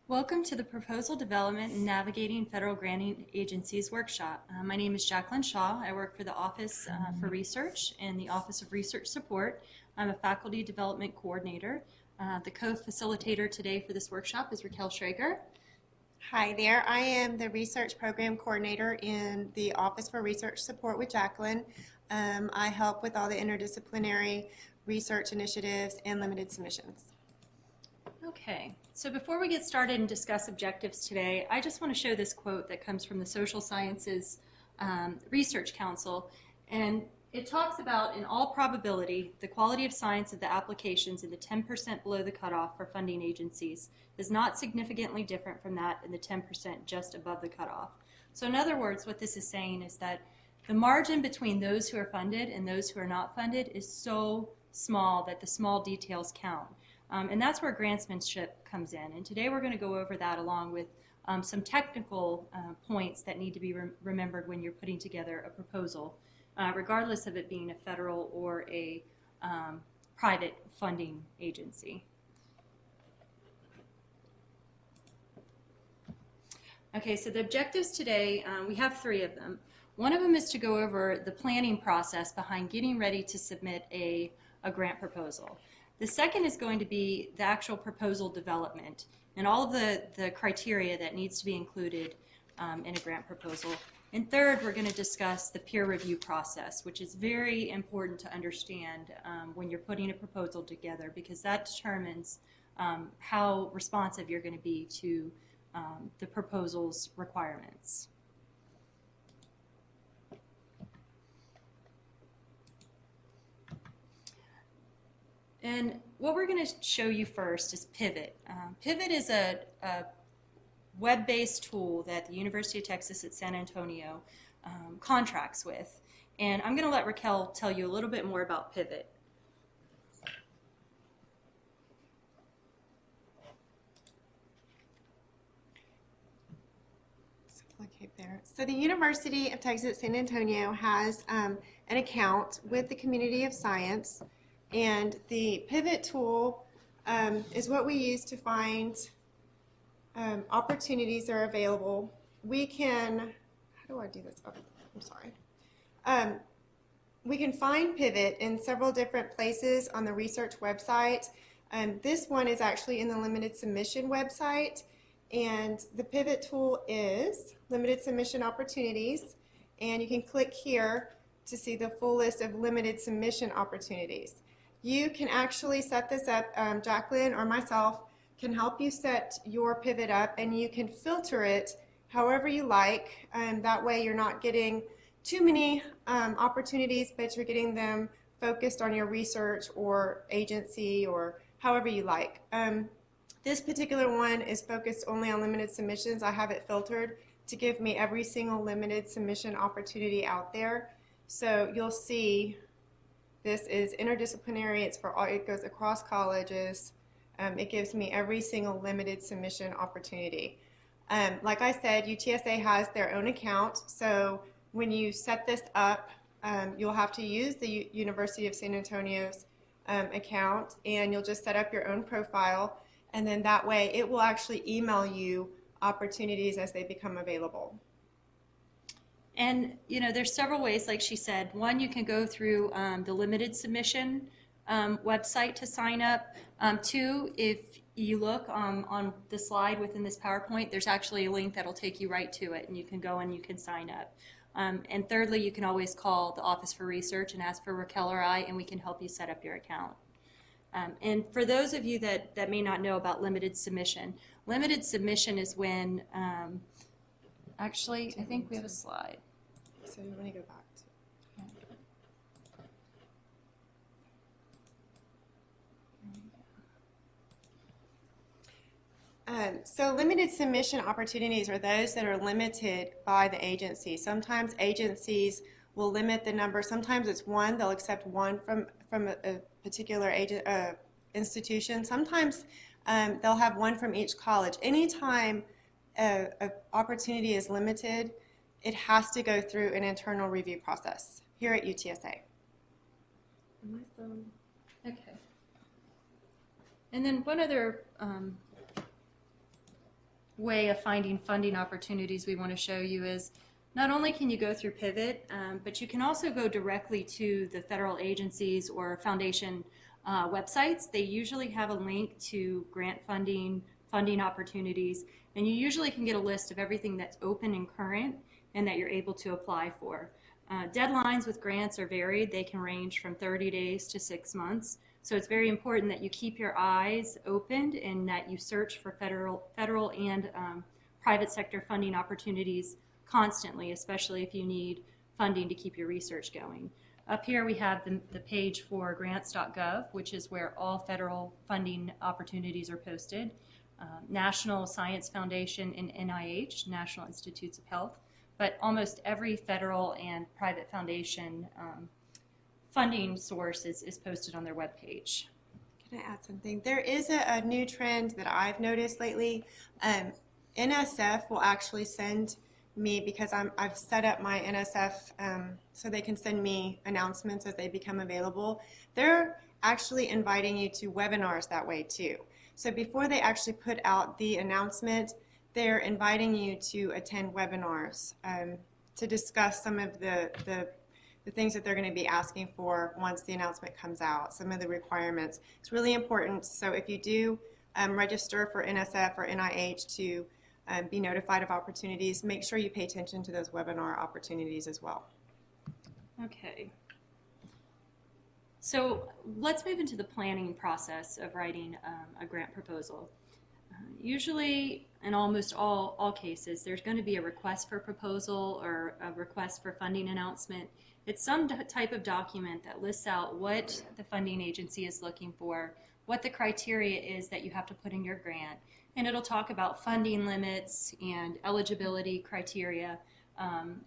Welcome to the Proposal Development and Navigating Federal Granting Agencies Workshop. My name is Jaclyn Shaw. I work for the Office for Research and the Office of Research Support. I'm a Faculty Development Coordinator. The co-facilitator today for this workshop is Raquel Shrager. Hi there, I am the Research Program Coordinator in the Office for Research Support with Jaclyn. I help with all the interdisciplinary research initiatives and limited submissions. Okay, so before we get started and discuss objectives today, I just want to show this quote that comes from the Social Sciences Research Council, and it talks about, in all probability, the quality of science of the applications in the 10% below the cutoff for funding agencies is not significantly different from that in the 10% just above the cutoff. So in other words, what this is saying is that the margin between those who are funded and those who are not funded is so small that the small details count. And that's where grantsmanship comes in. And today we're going to go over that along with some technical points that need to be remembered when you're putting together a proposal, regardless of it being a federal or a private funding agency. Okay, so the objectives today, we have 3 of them. One of them is to go over the planning process behind getting ready to submit a grant proposal. The second is going to be the actual proposal development and all of the criteria that needs to be included in a grant proposal. And third, we're going to discuss the peer review process, which is very important to understand when you're putting a proposal together, because that determines how responsive you're going to be to the proposal's requirements. And what we're going to show you first is Pivot. Pivot is a web-based tool that the University of Texas at San Antonio contracts with. And I'm going to let Raquel tell you a little bit more about Pivot. So the University of Texas San Antonio has an account with the Community of Science. And the Pivot tool is what we use to find opportunities that are available. We can, how do I do this? Oh, I'm sorry. We can find Pivot in several different places on the research website. This one is actually in the limited submission website. And the Pivot tool is limited submission opportunities. And you can click here to see the full list of limited submission opportunities. You can actually set this up, Jaclyn or myself can help you set your Pivot up, and you can filter it however you like. That way you're not getting too many opportunities, but you're getting them focused on your research or agency or however you like. This particular one is focused only on limited submissions. I have it filtered to give me every single limited submission opportunity out there. So you'll see this is interdisciplinary. It's for all, it goes across colleges. It gives me every single limited submission opportunity. Like I said, UTSA has their own account. So when you set this up, you'll have to use the University of San Antonio's account, and you'll just set up your own profile. And then that way it will actually email you opportunities as they become available. And, you know, there's several ways, like she said. One, you can go through the limited submission website to sign up. 2, if you look on the slide within this PowerPoint, there's actually a link that'll take you right to it, and you can go and you can sign up. And thirdly, you can always call the Office for Research and ask for Raquel or I, and we can help you set up your account. And for those of you that may not know about limited submission is when, actually, I think we have a slide. So you want to go back to. So limited submission opportunities are those that are limited by the agency. Sometimes agencies will limit the number. Sometimes it's 1. They'll accept 1 from a particular institution. Sometimes they'll have 1 from each college. Anytime an opportunity is limited, it has to go through an internal review process here at UTSA. Okay. And then one other way of finding funding opportunities we want to show you is not only can you go through Pivot, but you can also go directly to the federal agencies or foundation websites. They usually have a link to grant funding, funding opportunities, and you usually can get a list of everything that's open and current and that you're able to apply for. Deadlines with grants are varied. They can range from 30 days to 6 months. So it's very important that you keep your eyes opened and that you search for federal and private sector funding opportunities constantly, especially if you need funding to keep your research going. Up here we have the page for grants.gov, which is where all federal funding opportunities are posted. National Science Foundation and NIH, National Institutes of Health, but almost every federal and private foundation funding source is posted on their webpage. Can I add something? There is a new trend that I've noticed lately. NSF will actually send me, because I've set up my NSF so they can send me announcements as they become available. They're actually inviting you to webinars that way too. So before they actually put out the announcement, they're inviting you to attend webinars to discuss some of the things that they're going to be asking for once the announcement comes out, some of the requirements. It's really important. So if you do register for NSF or NIH to be notified of opportunities, make sure you pay attention to those webinar opportunities as well. Okay. So let's move into the planning process of writing a grant proposal. Usually, in almost all cases, there's going to be a request for proposal or a request for funding announcement. It's some type of document that lists out what the funding agency is looking for, what the criteria is that you have to put in your grant, and it'll talk about funding limits and eligibility criteria.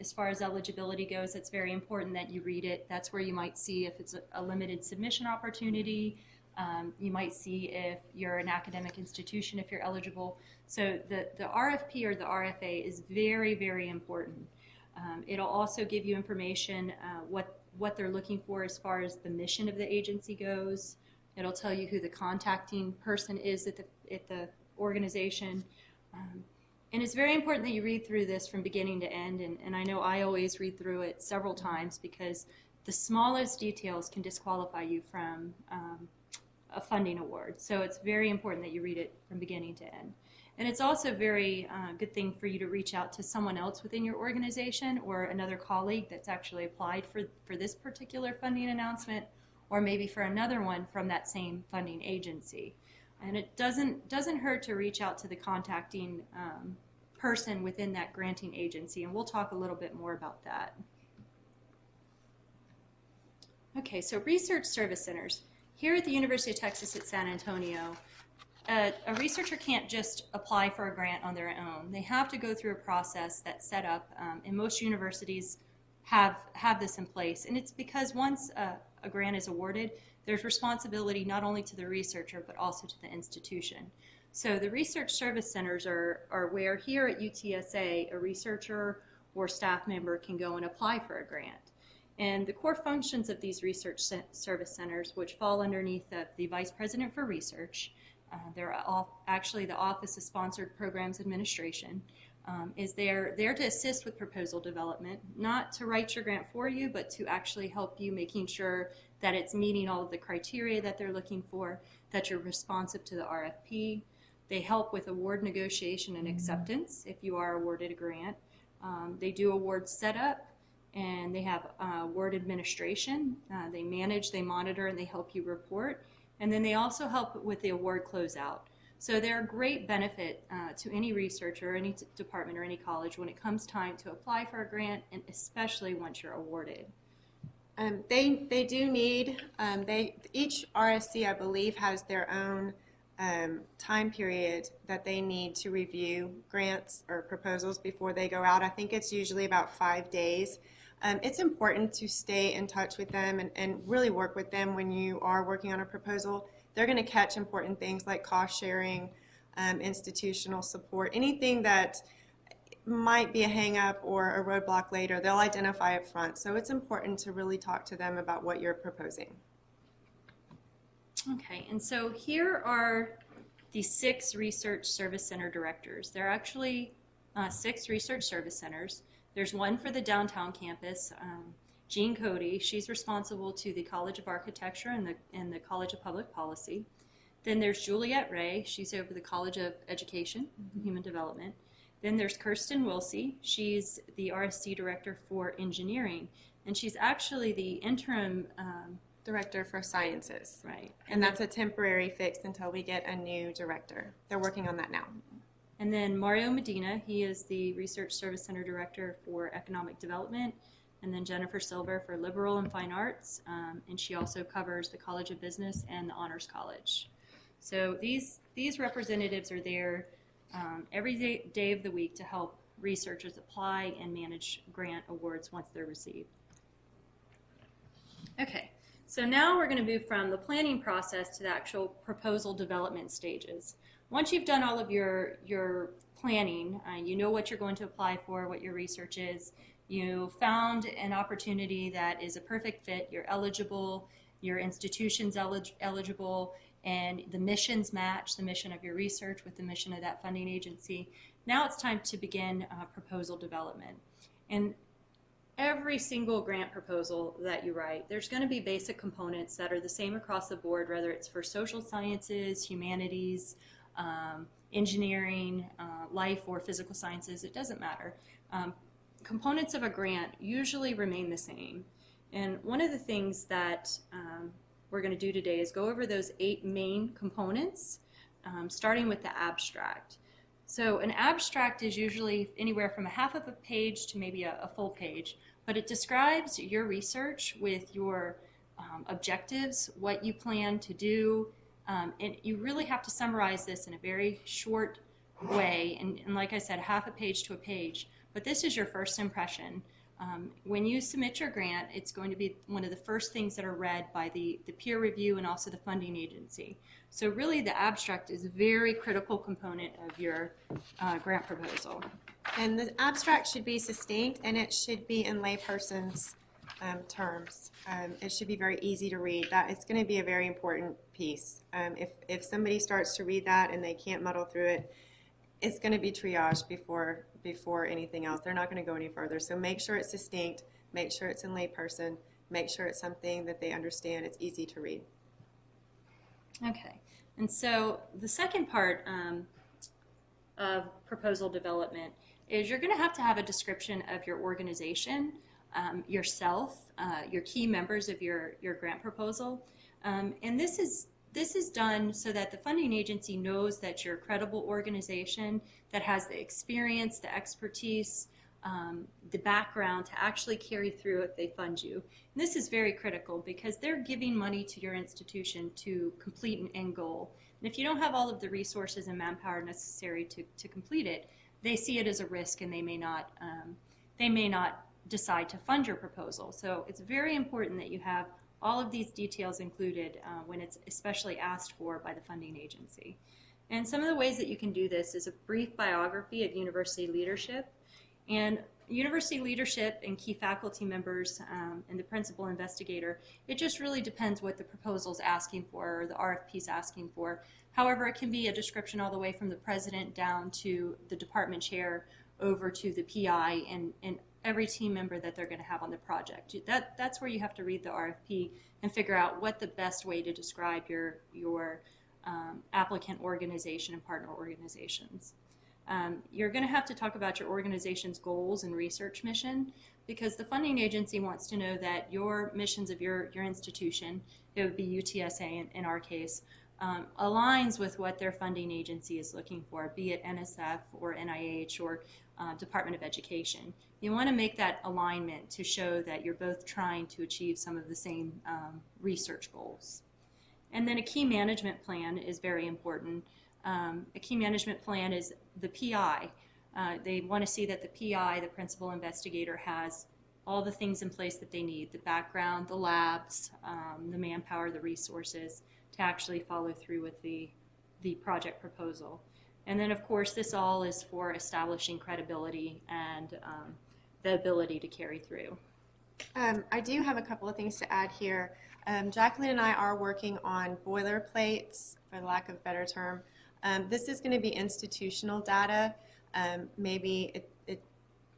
As far as eligibility goes, it's very important that you read it. That's where you might see if it's a limited submission opportunity. You might see if you're an academic institution, if you're eligible. So the RFP or the RFA is very, very important. It'll also give you information what they're looking for as far as the mission of the agency goes. It'll tell you who the contacting person is at the organization. And it's very important that you read through this from beginning to end. And I know I always read through it several times because the smallest details can disqualify you from a funding award. So it's very important that you read it from beginning to end. And it's also a very good thing for you to reach out to someone else within your organization or another colleague that's actually applied for this particular funding announcement, or maybe for another one from that same funding agency. And it doesn't hurt to reach out to the contacting person within that granting agency, and we'll talk a little bit more about that. Okay, so research service centers. Here at the University of Texas at San Antonio, a researcher can't just apply for a grant on their own. They have to go through a process that's set up, and most universities have this in place. And it's because once a grant is awarded, there's responsibility not only to the researcher, but also to the institution. So the research service centers are where here at UTSA, a researcher or staff member can go and apply for a grant. And the core functions of these research service centers, which fall underneath the Vice President for Research, they're actually the Office of Sponsored Programs Administration, is there to assist with proposal development, not to write your grant for you, but to actually help you making sure that it's meeting all of the criteria that they're looking for, that you're responsive to the RFP. They help with award negotiation and acceptance if you are awarded a grant. They do award setup, and they have award administration. They manage, they monitor, and they help you report. And then they also help with the award closeout. So they're a great benefit to any researcher, any department, or any college when it comes time to apply for a grant, and especially once you're awarded. They do need, each RSC, I believe, has their own time period that they need to review grants or proposals before they go out. I think it's usually about 5 days. It's important to stay in touch with them and really work with them when you are working on a proposal. They're going to catch important things like cost sharing, institutional support, anything that might be a hang-up or a roadblock later, they'll identify up front. So it's important to really talk to them about what you're proposing. Okay, and so here are the 6 research service center directors. There are actually 6 research service centers. There's one for the downtown campus. Jean Cody, she's responsible to the College of Architecture and the College of Public Policy. Then there's Juliet Ray, she's over the College of Education and Human Development. Then there's Kirsten Wilsey, she's the RSC Director for Engineering, and she's actually the interim Director for Sciences. right. And that's a temporary fix until we get a new director. They're working on that now. And then Mario Medina, he is the Research Service Center Director for Economic Development. And then Jennifer Silver for Liberal and Fine Arts, and she also covers the College of Business and the Honors College. So these representatives are there every day of the week to help researchers apply and manage grant awards once they're received. Okay, so now we're going to move from the planning process to the actual proposal development stages. Once you've done all of your planning, you know what you're going to apply for, what your research is, you found an opportunity that is a perfect fit, you're eligible, your institution's eligible, and the missions match the mission of your research with the mission of that funding agency. Now it's time to begin proposal development. And every single grant proposal that you write, there's going to be basic components that are the same across the board, whether it's for social sciences, humanities, engineering, life, or physical sciences, it doesn't matter. Components of a grant usually remain the same. And one of the things that we're going to do today is go over those 8 main components, starting with the abstract. So an abstract is usually anywhere from a half of a page to maybe a full page, but it describes your research with your objectives, what you plan to do, and you really have to summarize this in a very short way, and like I said, half a page to a page. But this is your first impression. When you submit your grant, it's going to be one of the first things that are read by the peer review and also the funding agency. So really the abstract is a very critical component of your grant proposal. And the abstract should be succinct, and it should be in layperson's terms. It should be very easy to read. That is going to be a very important piece. If somebody starts to read that and they can't muddle through it, it's going to be triaged before anything else. They're not going to go any further. So make sure it's distinct, make sure it's in layperson, make sure it's something that they understand, it's easy to read. Okay, and so the second part of proposal development is you're going to have a description of your organization, yourself, your key members of your grant proposal, and this is done so that the funding agency knows that you're a credible organization that has the experience, the expertise, the background to actually carry through if they fund you. And this is very critical because they're giving money to your institution to complete an end goal. And if you don't have all of the resources and manpower necessary to complete it, they see it as a risk and they may not decide to fund your proposal. So it's very important that you have all of these details included when it's especially asked for by the funding agency. And some of the ways that you can do this is a brief biography of university leadership. And university leadership and key faculty members and the principal investigator, it just really depends what the proposal's asking for or the RFP's asking for. However, it can be a description all the way from the president down to the department chair over to the PI and every team member that they're going to have on the project. That's where you have to read the RFP and figure out what the best way to describe your applicant organization and partner organizations. You're going to have to talk about your organization's goals and research mission because the funding agency wants to know that your missions of your institution, it would be UTSA in our case, aligns with what their funding agency is looking for, be it NSF or NIH or Department of Education. You want to make that alignment to show that you're both trying to achieve some of the same research goals. And then a key management plan is very important. A key management plan is the PI. They want to see that the PI, the principal investigator, has all the things in place that they need, the background, the labs, the manpower, the resources to actually follow through with the project proposal. And then, of course, this all is for establishing credibility and the ability to carry through. I do have a couple of things to add here. Jaclyn and I are working on boilerplates, for lack of a better term, This is going to be institutional data. Maybe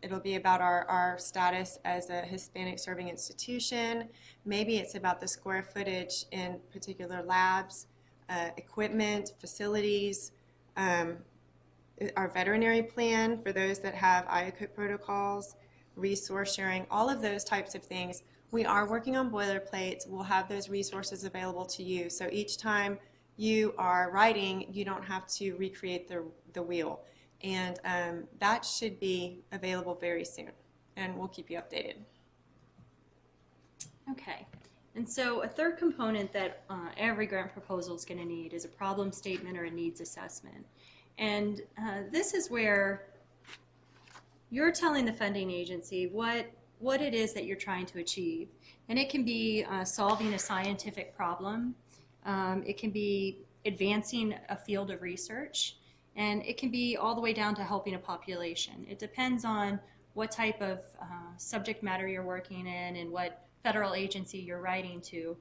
it'll be about our status as a Hispanic serving institution. Maybe it's about the square footage in particular labs, equipment, facilities, our veterinary plan for those that have IACUC protocols, resource sharing, all of those types of things. We are working on boilerplates. We'll have those resources available to you. So each time you are writing, you don't have to recreate the wheel. And that should be available very soon. And we'll keep you updated. Okay. And so a third component that every grant proposal is going to need is a problem statement or a needs assessment. And this is where you're telling the funding agency what it is that you're trying to achieve. And it can be solving a scientific problem. It can be advancing a field of research. And it can be all the way down to helping a population. It depends on what type of subject matter you're working in and what federal agency you're writing to.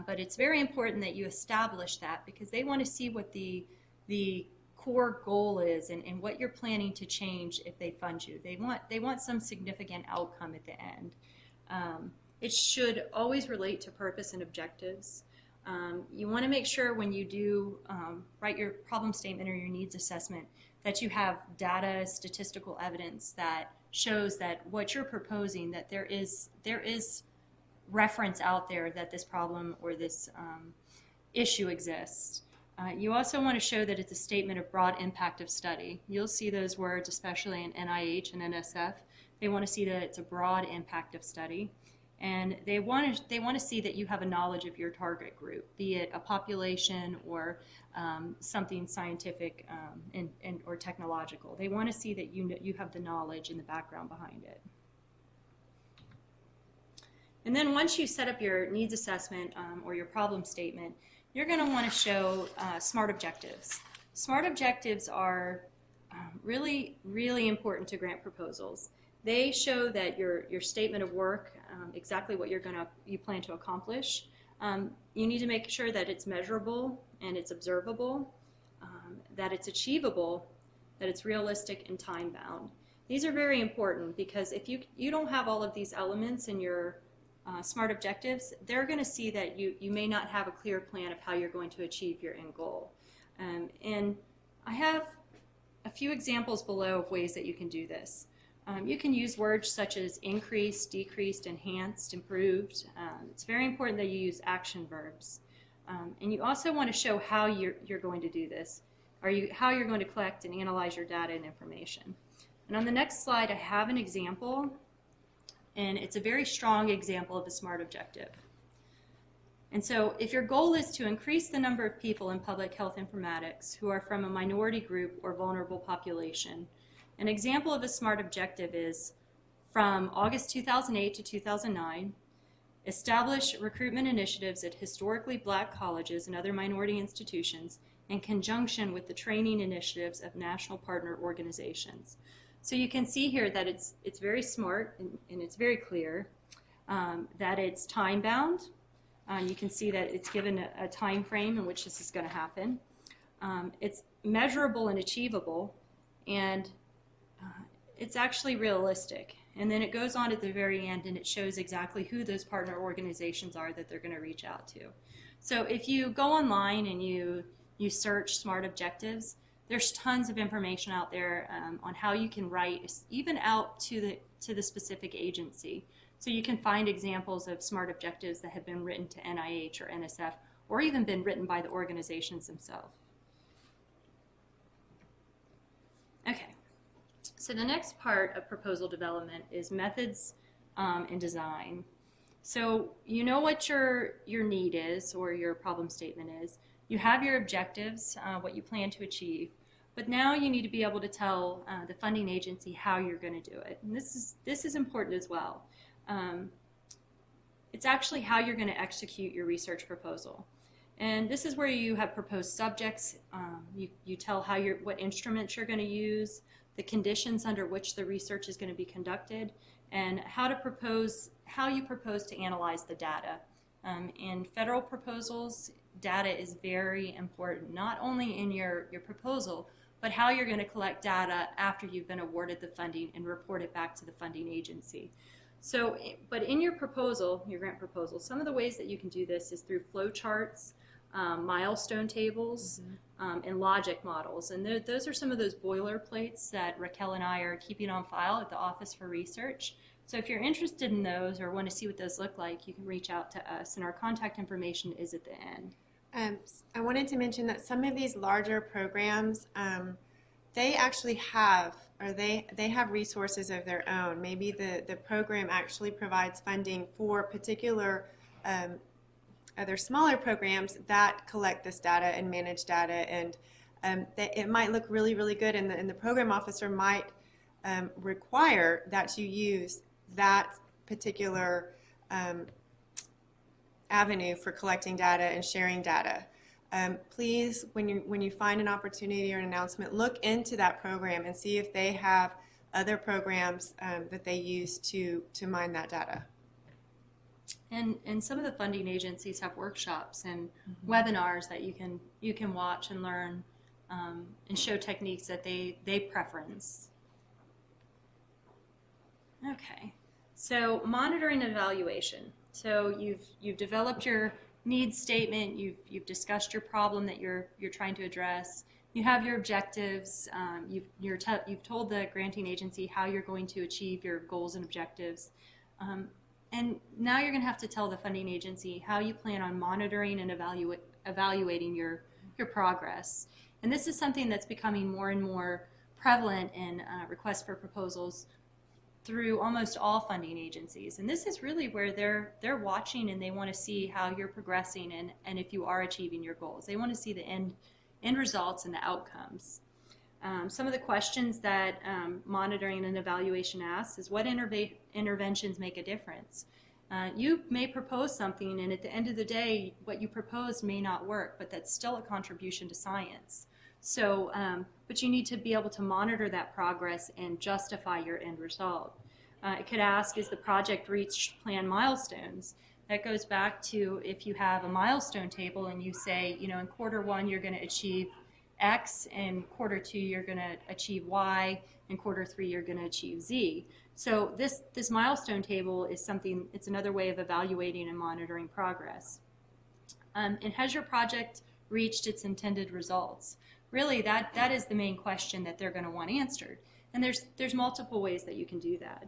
But it's very important that you establish that because they want to see what the core goal is and what you're planning to change if they fund you. They want some significant outcome at the end. It should always relate to purpose and objectives. You want to make sure when you do write your problem statement or your needs assessment that you have data, statistical evidence that shows that what you're proposing, that there is reference out there that this problem or this issue exists. You also want to show that it's a statement of broad impact of study. You'll see those words, especially in NIH and NSF. They want to see that it's a broad impact of study. And they want to see that you have a knowledge of your target group, be it a population or something scientific or technological. They want to see that you have the knowledge and the background behind it. And then once you set up your needs assessment or your problem statement, you're going to want to show SMART objectives. SMART objectives are really, really important to grant proposals. They show that your statement of work, exactly what you plan to accomplish. You need to make sure that it's measurable and it's observable, that it's achievable, that it's realistic and time-bound. These are very important because if you don't have all of these elements in your SMART objectives, they're going to see that you may not have a clear plan of how you're going to achieve your end goal. And I have a few examples below of ways that you can do this. You can use words such as increased, decreased, enhanced, improved. It's very important that you use action verbs. And you also want to show how you're going to do this, how you're going to collect and analyze your data and information. And on the next slide, I have an example, and it's a very strong example of a SMART objective. And so if your goal is to increase the number of people in public health informatics who are from a minority group or vulnerable population, an example of a SMART objective is from August 2008 to 2009, establish recruitment initiatives at historically black colleges and other minority institutions in conjunction with the training initiatives of national partner organizations. So you can see here that it's very smart and it's very clear, that it's time-bound. You can see that it's given a time frame in which this is going to happen. It's measurable and achievable, and it's actually realistic. And then it goes on at the very end and it shows exactly who those partner organizations are that they're going to reach out to. So if you go online and you search SMART objectives, there's tons of information out there on how you can write even out to the specific agency. So you can find examples of SMART objectives that have been written to NIH or NSF or even been written by the organizations themselves. Okay. So the next part of proposal development is methods and design. So you know what your need is or your problem statement is. You have your objectives, what you plan to achieve, but now you need to be able to tell the funding agency how you're going to do it. And this is important as well. It's actually how you're going to execute your research proposal. And this is where you have proposed subjects. You tell what instruments you're going to use, the conditions under which the research is going to be conducted, and how you propose to analyze the data In federal proposals, data is very important, not only in your proposal, but how you're going to collect data after you've been awarded the funding and report it back to the funding agency. So, but in your proposal, your grant proposal, some of the ways that you can do this is through flow charts, milestone tables, and logic models. And those are some of those boilerplates that Raquel and I are keeping on file at the Office for Research. So if you're interested in those or want to see what those look like, you can reach out to us, and our contact information is at the end. I wanted to mention that some of these larger programs, they actually have, or they have resources of their own. Maybe the program actually provides funding for particular other smaller programs that collect this data and manage data, and it might look really, really good, and the program officer might require that you use that particular avenue for collecting data and sharing data. Please, when you find an opportunity or an announcement, look into that program and see if they have other programs that they use to mine that data. And some of the funding agencies have workshops and webinars that you can watch and learn and show techniques that they preference. Okay, so monitoring and evaluation. So you've developed your needs statement. You've discussed your problem that you're trying to address. You have your objectives. You've told the granting agency how you're going to achieve your goals and objectives. And now you're going to have to tell the funding agency how you plan on monitoring and evaluating your progress. And this is something that's becoming more and more prevalent in requests for proposals through almost all funding agencies. And this is really where they're watching, and they want to see how you're progressing and if you are achieving your goals. They want to see the end results and the outcomes. Some of the questions that monitoring and evaluation asks is, what interventions make a difference? You may propose something, and at the end of the day, what you proposed may not work, but that's still a contribution to science. So, but you need to be able to monitor that progress and justify your end result. It could ask, is the project reached planned milestones? That goes back to if you have a milestone table and you say, in Q1 you're going to achieve X, and Q2 you're going to achieve Y, and Q3 you're going to achieve Z. So this milestone table is something, it's another way of evaluating and monitoring progress. And has your project reached its intended results? Really, that is the main question that they're going to want answered. And there's multiple ways that you can do that.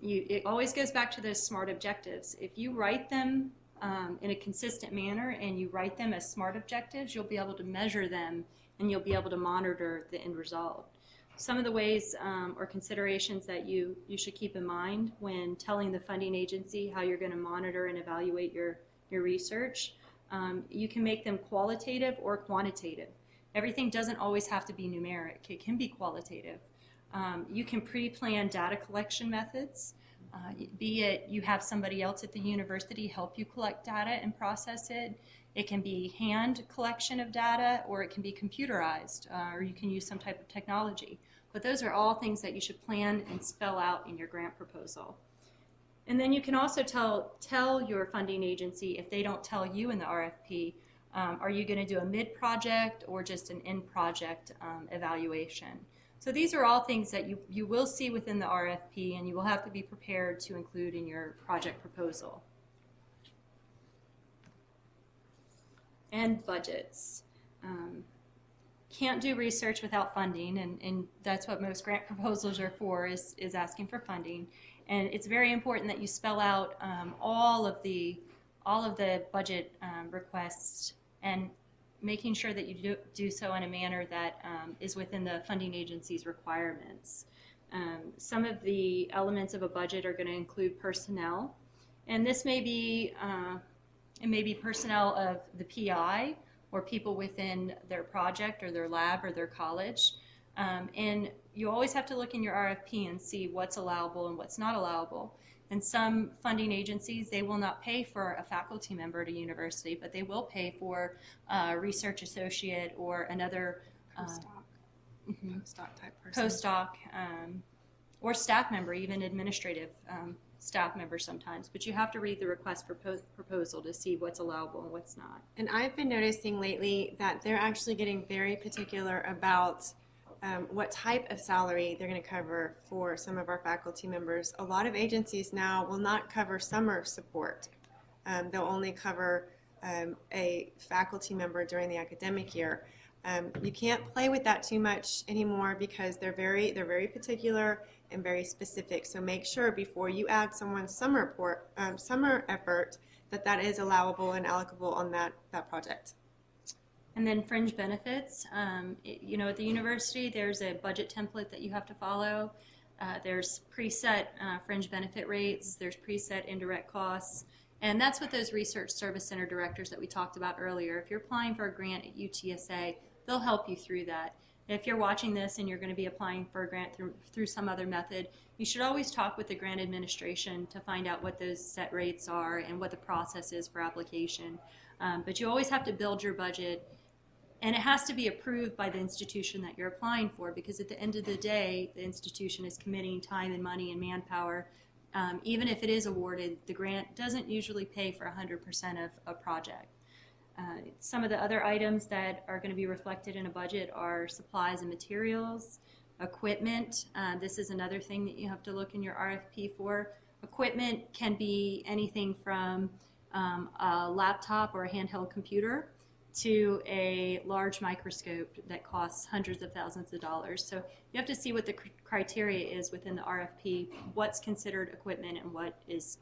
It always goes back to those SMART objectives. If you write them in a consistent manner and you write them as SMART objectives, you'll be able to measure them and you'll be able to monitor the end result. Some of the ways or considerations that you should keep in mind when telling the funding agency how you're going to monitor and evaluate your research, you can make them qualitative or quantitative. Everything doesn't always have to be numeric. It can be qualitative. You can pre-plan data collection methods, be it you have somebody else at the university help you collect data and process it. It can be hand collection of data, or it can be computerized, or you can use some type of technology. But those are all things that you should plan and spell out in your grant proposal. And then you can also tell your funding agency, if they don't tell you in the RFP, are you going to do a mid-project or just an end-project evaluation? So these are all things that you will see within the RFP, and you will have to be prepared to include in your project proposal. And budgets. Can't do research without funding, and that's what most grant proposals are for, is asking for funding. And it's very important that you spell out all of the budget requests, and making sure that you do so in a manner that is within the funding agency's requirements. Some of the elements of a budget are going to include personnel, and this may be personnel of the PI or people within their project or their lab or their college. And you always have to look in your RFP and see what's allowable and what's not allowable. And some funding agencies, they will not pay for a faculty member at a university, but they will pay for a research associate or another postdoc type person. Postdoc or staff member, even administrative staff members sometimes, but you have to read the request for proposal to see what's allowable and what's not. And I've been noticing lately that they're actually getting very particular about what type of salary they're going to cover for some of our faculty members. A lot of agencies now will not cover summer support. They'll only cover a faculty member during the academic year. You can't play with that too much anymore because they're very particular and very specific. So make sure before you add someone's summer effort that is allowable and allocable on that project. And then fringe benefits. You know, at the university, there's a budget template that you have to follow. There's preset fringe benefit rates. There's preset indirect costs. And that's what those research service center directors that we talked about earlier. If you're applying for a grant at UTSA, they'll help you through that. If you're watching this and you're going to be applying for a grant through some other method, you should always talk with the grant administration to find out what those set rates are and what the process is for application. But you always have to build your budget, and it has to be approved by the institution that you're applying for, because at the end of the day, the institution is committing time and money and manpower. Even if it is awarded, the grant doesn't usually pay for 100% of a project. Some of the other items that are going to be reflected in a budget are supplies and materials, equipment. This is another thing that you have to look in your RFP for. Equipment can be anything from a laptop or a handheld computer to a large microscope that costs hundreds of thousands of dollars. So you have to see what the criteria is within the RFP, what's considered equipment and what is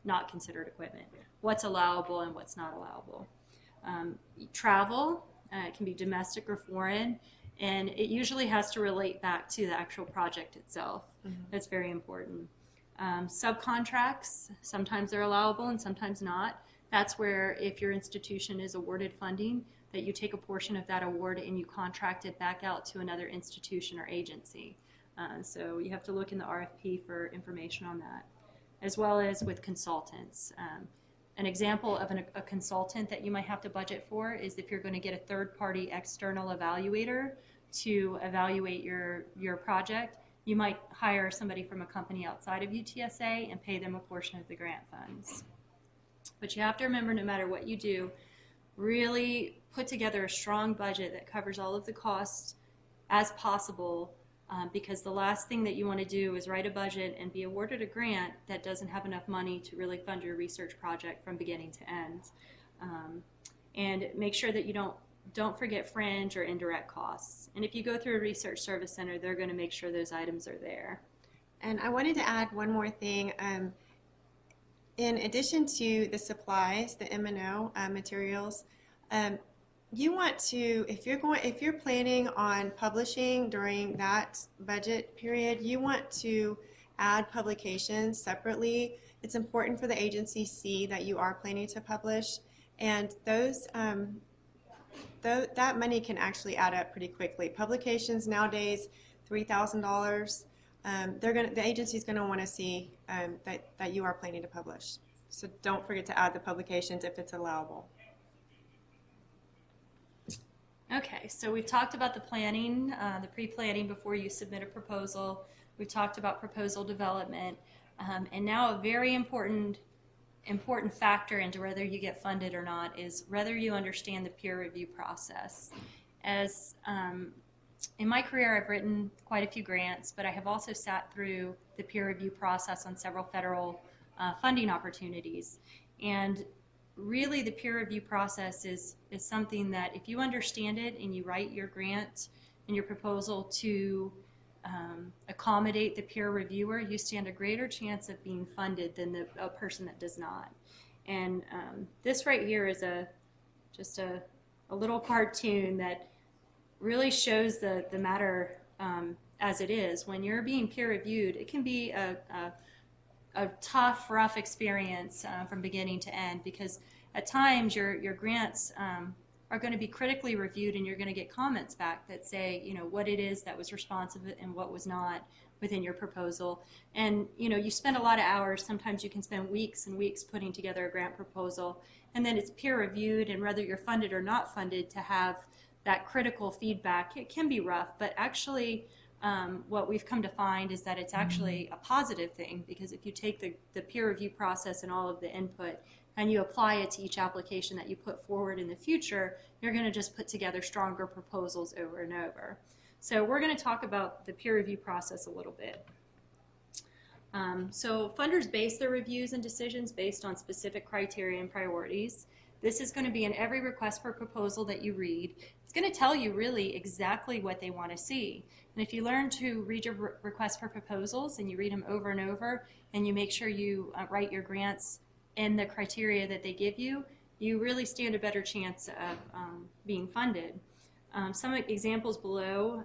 not considered equipment, what's allowable and what's not allowable. Travel, it can be domestic or foreign, and it usually has to relate back to the actual project itself. Mm-hmm. That's very important. Subcontracts, sometimes they're allowable and sometimes not. That's where if your institution is awarded funding, that you take a portion of that award and you contract it back out to another institution or agency. So you have to look in the RFP for information on that, as well as with consultants. An example of a consultant that you might have to budget for is if you're going to get a third-party external evaluator to evaluate your project, you might hire somebody from a company outside of UTSA and pay them a portion of the grant funds. But you have to remember, no matter what you do, really put together a strong budget that covers all of the costs as possible, because the last thing that you want to do is write a budget and be awarded a grant that doesn't have enough money to really fund your research project from beginning to end. And make sure that you don't forget fringe or indirect costs. And if you go through a research service center, they're going to make sure those items are there. And I wanted to add one more thing. In addition to the supplies, the M&O materials, you want to, if you're planning on publishing during that budget period, you want to add publications separately. It's important for the agency to see that you are planning to publish, and those that money can actually add up pretty quickly. Publications nowadays, $3,000. The agency's going to want to see that you are planning to publish. So don't forget to add the publications if it's allowable. Okay, so we've talked about the planning, the pre-planning before you submit a proposal. We've talked about proposal development, and now a very important factor into whether you get funded or not is whether you understand the peer review process. As in my career, I've written quite a few grants, but I have also sat through the peer review process on several federal funding opportunities. And really, the peer review process is something that if you understand it and you write your grant and your proposal to accommodate the peer reviewer, you stand a greater chance of being funded than a person that does not. And this right here is just a little cartoon that really shows the matter as it is. When you're being peer reviewed, it can be a tough, rough experience from beginning to end, because at times your grants are going to be critically reviewed, and you're going to get comments back that say, you know, what it is that was responsive and what was not within your proposal. And, you know, you spend a lot of hours, sometimes you can spend weeks and weeks putting together a grant proposal, and then it's peer reviewed, and whether you're funded or not funded, to have that critical feedback, it can be rough. But actually, what we've come to find is that it's actually a positive thing, because if you take the peer review process and all of the input and you apply it to each application that you put forward in the future, you're going to just put together stronger proposals over and over. So we're going to talk about the peer review process a little bit. So funders base their reviews and decisions based on specific criteria and priorities. This is going to be in every request for proposal that you read. It's going to tell you really exactly what they want to see. And if you learn to read your request for proposals and you read them over and over, and you make sure you write your grants in the criteria that they give you, you really stand a better chance of being funded. Some examples below.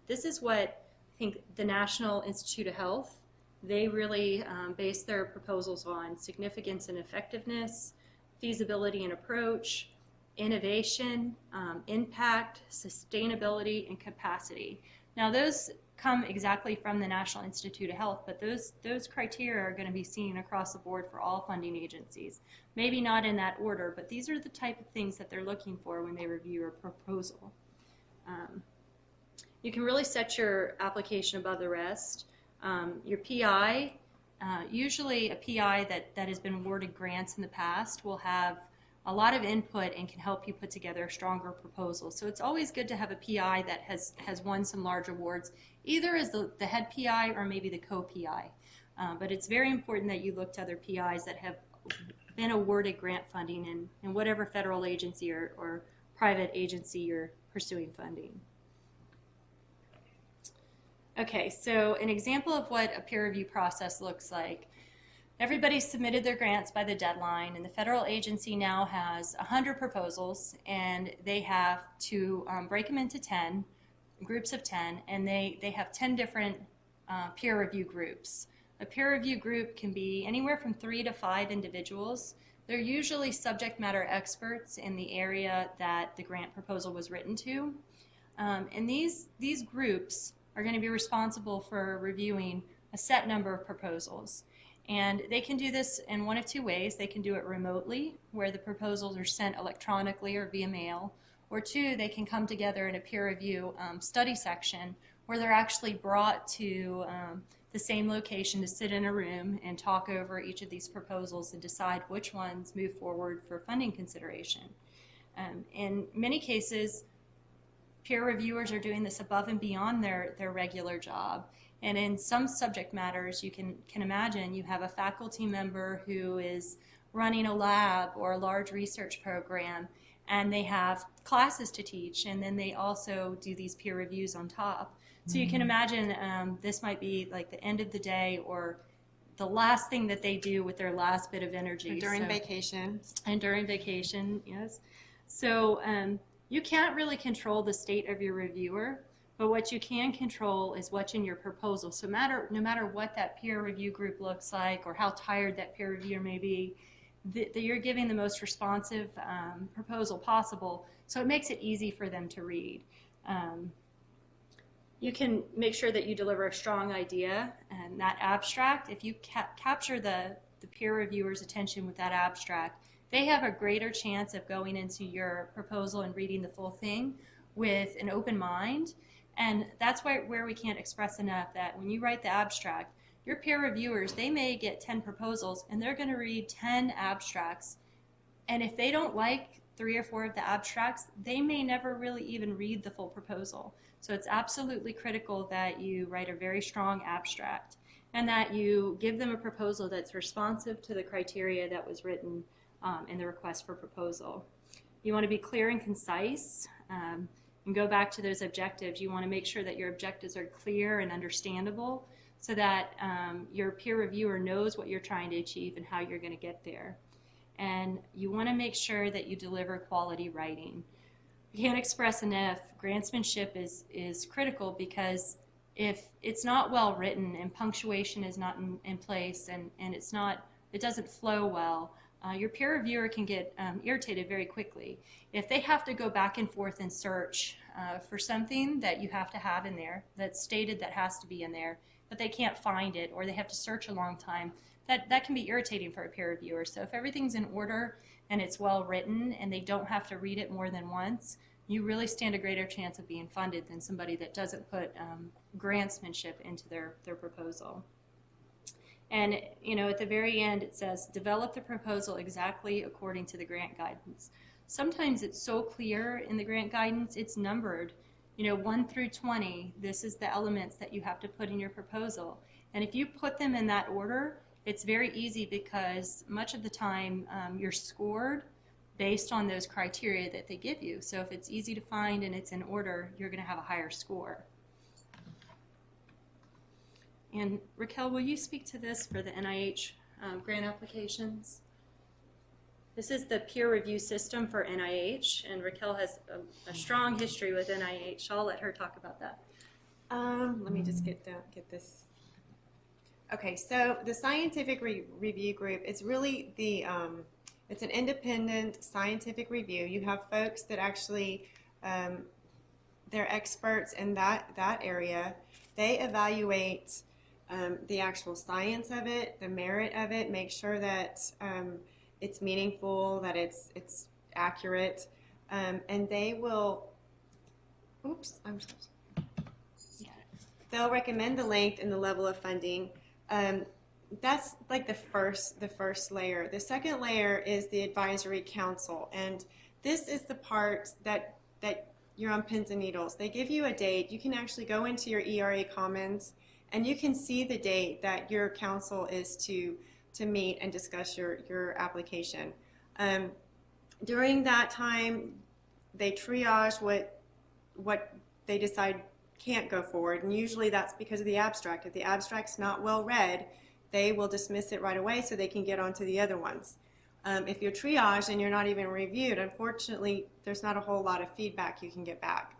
This is what I think the National Institute of Health, they really base their proposals on: significance and effectiveness, feasibility and approach, innovation, impact, sustainability, and capacity. Now those come exactly from the National Institute of Health, but those criteria are going to be seen across the board for all funding agencies. Maybe not in that order, but these are the type of things that they're looking for when they review a proposal. You can really set your application above the rest. Your PI, usually a PI that has been awarded grants in the past will have a lot of input and can help you put together a stronger proposal. So it's always good to have a PI that has won some large awards, either as the head PI or maybe the co-PI. But it's very important that you look to other PIs that have been awarded grant funding in whatever federal agency or private agency you're pursuing funding. Okay, so an example of what a peer review process looks like. Everybody submitted their grants by the deadline, and the federal agency now has 100 proposals, and they have to break them into 10, groups of 10, and they have 10 different peer review groups. A peer review group can be anywhere from 3 to 5 individuals. They're usually subject matter experts in the area that the grant proposal was written to. And these groups are going to be responsible for reviewing a set number of proposals. And they can do this in one of two ways. They can do it remotely, where the proposals are sent electronically or via mail, or two, they can come together in a peer review study section where they're actually brought to the same location to sit in a room and talk over each of these proposals and decide which ones move forward for funding consideration. In many cases, peer reviewers are doing this above and beyond their regular job. And in some subject matters, you can imagine you have a faculty member who is running a lab or a large research program, and they have classes to teach, and then they also do these peer reviews on top. So you can imagine this might be like the end of the day or the last thing that they do with their last bit of energy. During vacation. And during vacation, yes. So you can't really control the state of your reviewer, but what you can control is what's in your proposal. So no matter what that peer review group looks like or how tired that peer reviewer may be, you're giving the most responsive proposal possible, so it makes it easy for them to read. You can make sure that you deliver a strong idea, and that abstract, if you capture the peer reviewer's attention with that abstract, they have a greater chance of going into your proposal and reading the full thing with an open mind. And that's where we can't express enough that when you write the abstract, your peer reviewers, they may get 10 proposals and they're going to read 10 abstracts. And if they don't like 3 or 4 of the abstracts, they may never really even read the full proposal. So it's absolutely critical that you write a very strong abstract and that you give them a proposal that's responsive to the criteria that was written in the request for proposal. You want to be clear and concise. And go back to those objectives. You want to make sure that your objectives are clear and understandable so that your peer reviewer knows what you're trying to achieve and how you're going to get there. And you want to make sure that you deliver quality writing. You can't express enough. Grantsmanship is critical, because if it's not well written and punctuation is not in place and it doesn't flow well, your peer reviewer can get irritated very quickly. If they have to go back and forth and search for something that you have to have in there, that's stated that has to be in there, but they can't find it, or they have to search a long time, that can be irritating for a peer reviewer. So if everything's in order and it's well written and they don't have to read it more than once, you really stand a greater chance of being funded than somebody that doesn't put grantsmanship into their proposal. And, at the very end it says, develop the proposal exactly according to the grant guidance. Sometimes it's so clear in the grant guidance, it's numbered, 1 through 20, this is the elements that you have to put in your proposal. And if you put them in that order, it's very easy because much of the time you're scored based on those criteria that they give you. So if it's easy to find and it's in order, you're going to have a higher score. And Raquel, will you speak to this for the NIH grant applications? This is the peer review system for NIH, and Raquel has a strong history with NIH. I'll let her talk about that. Let me just get this. Okay, so the scientific review group is really it's an independent scientific review. You have folks that actually, they're experts in that area. They evaluate the actual science of it, the merit of it, make sure that it's meaningful, that it's accurate, and they will, they'll recommend the length and the level of funding. That's like the first layer. The second layer is the advisory council, and this is the part that you're on pins and needles. They give you a date. You can actually go into your ERA Commons and you can see the date that your council is to meet and discuss your application. During that time, they triage what they decide can't go forward, and usually that's because of the abstract. If the abstract's not well read, they will dismiss it right away so they can get on to the other ones. If you're triaged and you're not even reviewed, unfortunately, there's not a whole lot of feedback you can get back.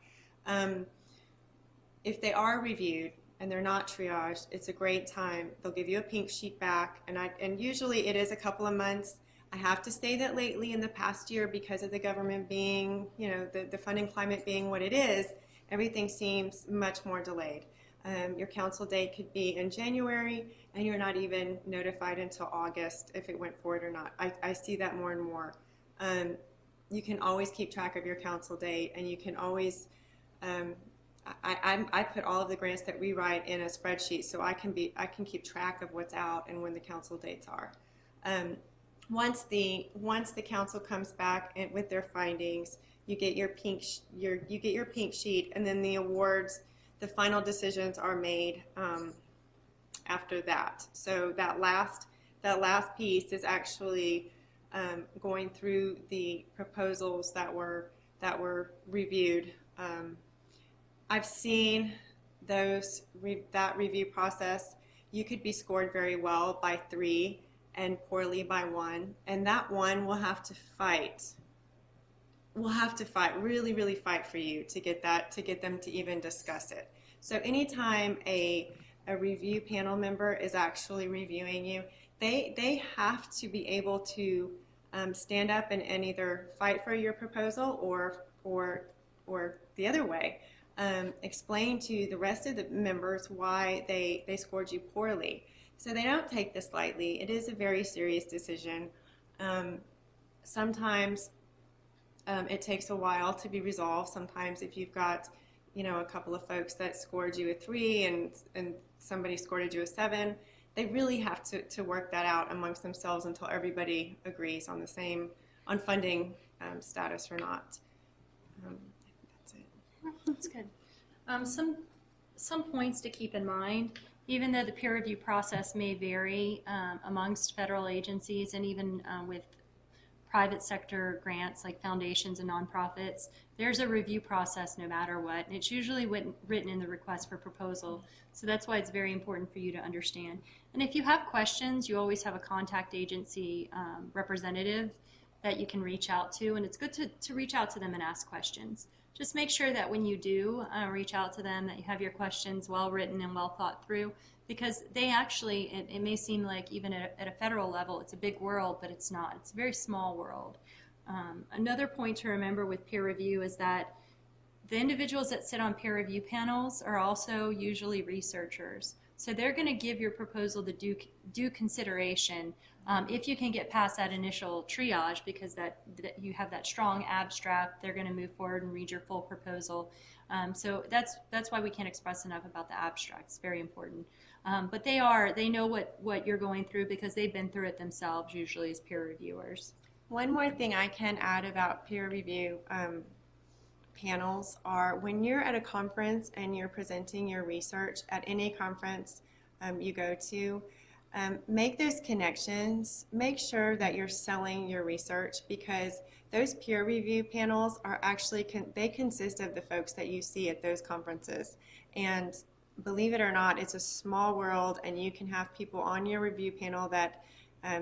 If they are reviewed and they're not triaged, it's a great time. They'll give you a pink sheet back, and usually it is a couple of months. I have to say that lately in the past year, because of the government being, the funding climate being what it is, everything seems much more delayed. Your council date could be in January, and you're not even notified until August if it went forward or not. I see that more and more. You can always keep track of your council date, and you can always, I put all of the grants that we write in a spreadsheet, so I can keep track of what's out and when the council dates are. Once the council comes back with their findings, you get your pink sheet, and then the awards, the final decisions are made after that. So that last piece is actually going through the proposals that were reviewed. I've seen that review process. You could be scored very well by 3 and poorly by 1, and that 1 will have to fight. We'll have to fight, really, really fight for you to get them to even discuss it. So anytime a review panel member is actually reviewing you, they have to be able to stand up and either fight for your proposal or the other way. Explain to the rest of the members why they scored you poorly. So they don't take this lightly. It is a very serious decision. Sometimes it takes a while to be resolved. Sometimes if you've got a couple of folks that scored you a 3 and somebody scored you a 7, they really have to work that out amongst themselves until everybody agrees on funding status or not. That's it. That's good. Some points to keep in mind. Even though the peer review process may vary amongst federal agencies and even with private sector grants like foundations and nonprofits, there's a review process no matter what, and it's usually written in the request for proposal. So that's why it's very important for you to understand. And if you have questions, you always have a contact agency representative that you can reach out to, and it's good to reach out to them and ask questions. Just make sure that when you do reach out to them that you have your questions well written and well thought through, because they actually, it may seem like even at a federal level it's a big world, but it's not. It's a very small world. Another point to remember with peer review is that the individuals that sit on peer review panels are also usually researchers. So they're going to give your proposal the due consideration If you can get past that initial triage, because that you have that strong abstract, they're going to move forward and read your full proposal. So that's why we can't express enough about the abstract. It's very important. But they know what you're going through because they've been through it themselves, usually as peer reviewers. One more thing I can add about peer review panels are when you're at a conference and you're presenting your research at any conference you go to, make those connections. Make sure that you're selling your research, because those peer review panels are actually, they consist of the folks that you see at those conferences. And believe it or not, it's a small world, and you can have people on your review panel that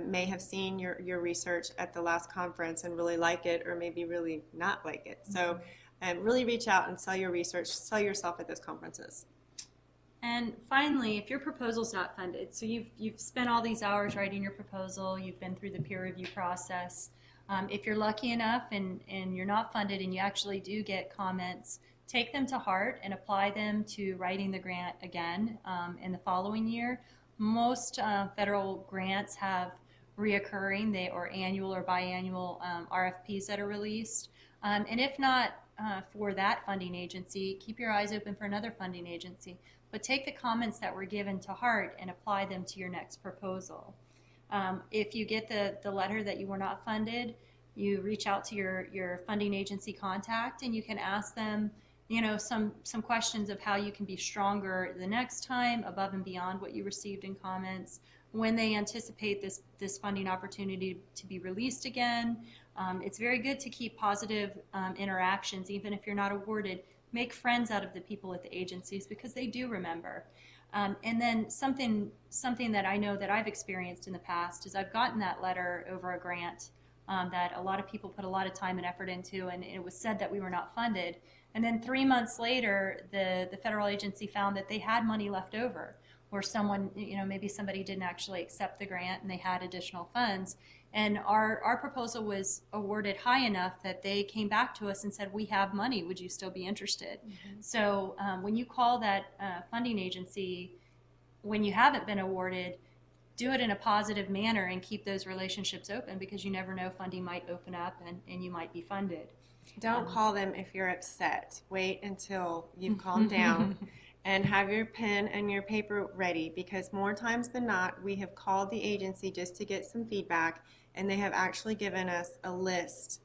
may have seen your research at the last conference and really like it, or maybe really not like it. So really reach out and sell your research, sell yourself at those conferences. And finally, if your proposal's not funded, so you've spent all these hours writing your proposal, you've been through the peer review process. If you're lucky enough and you're not funded and you actually do get comments, take them to heart and apply them to writing the grant again in the following year. Most federal grants have reoccurring or annual or biannual RFPs that are released. And if not for that funding agency, keep your eyes open for another funding agency. But take the comments that were given to heart and apply them to your next proposal. If you get the letter that you were not funded, you reach out to your funding agency contact and you can ask them, some questions of how you can be stronger the next time, above and beyond what you received in comments, when they anticipate this funding opportunity to be released again. It's very good to keep positive interactions, even if you're not awarded. Make friends out of the people at the agencies, because they do remember. And then something that I know that I've experienced in the past is I've gotten that letter over a grant that a lot of people put a lot of time and effort into, and it was said that we were not funded. And then 3 months later, the federal agency found that they had money left over, or someone, maybe somebody didn't actually accept the grant and they had additional funds. And our proposal was awarded high enough that they came back to us and said, we have money, would you still be interested? Mm-hmm. So when you call that funding agency, when you haven't been awarded, do it in a positive manner and keep those relationships open, because you never know, funding might open up and you might be funded. Don't call them if you're upset. Wait until you've calmed down and have your pen and your paper ready, because more times than not, we have called the agency just to get some feedback, and they have actually given us a list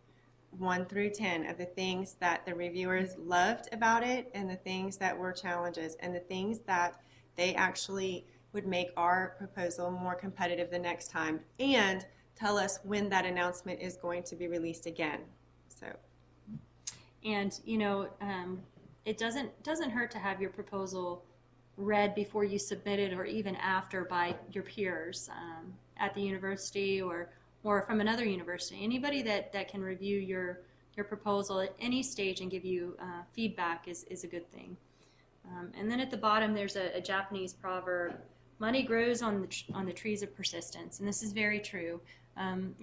1 through 10 of the things that the reviewers loved about it, and the things that were challenges, and the things that they actually would make our proposal more competitive the next time, and tell us when that announcement is going to be released again. So, and it doesn't hurt to have your proposal read before you submit it, or even after, by your peers at the university or from another university. Anybody that can review your proposal at any stage and give you feedback is a good thing. And then at the bottom, there's a Japanese proverb: money grows on the trees of persistence. And this is very true.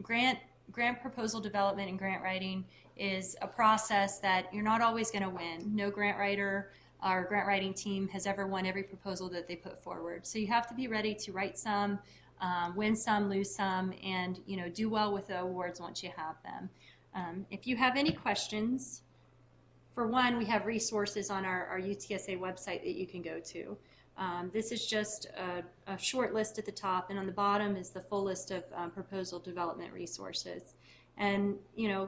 Grant proposal development and grant writing is a process that you're not always going to win. No grant writer or grant writing team has ever won every proposal that they put forward. So you have to be ready to write some, win some, lose some, and do well with the awards once you have them. If you have any questions, for one, we have resources on our UTSA website that you can go to. This is just a short list at the top, and on the bottom is the full list of proposal development resources. And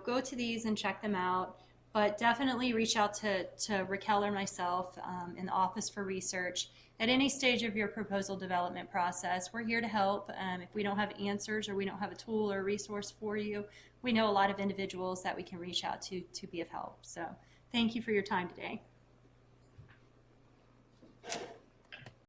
go to these and check them out, but definitely reach out to Raquel or myself in the Office for Research at any stage of your proposal development process. We're here to help. If we don't have answers, or we don't have a tool or a resource for you, we know a lot of individuals that we can reach out to be of help. So thank you for your time today.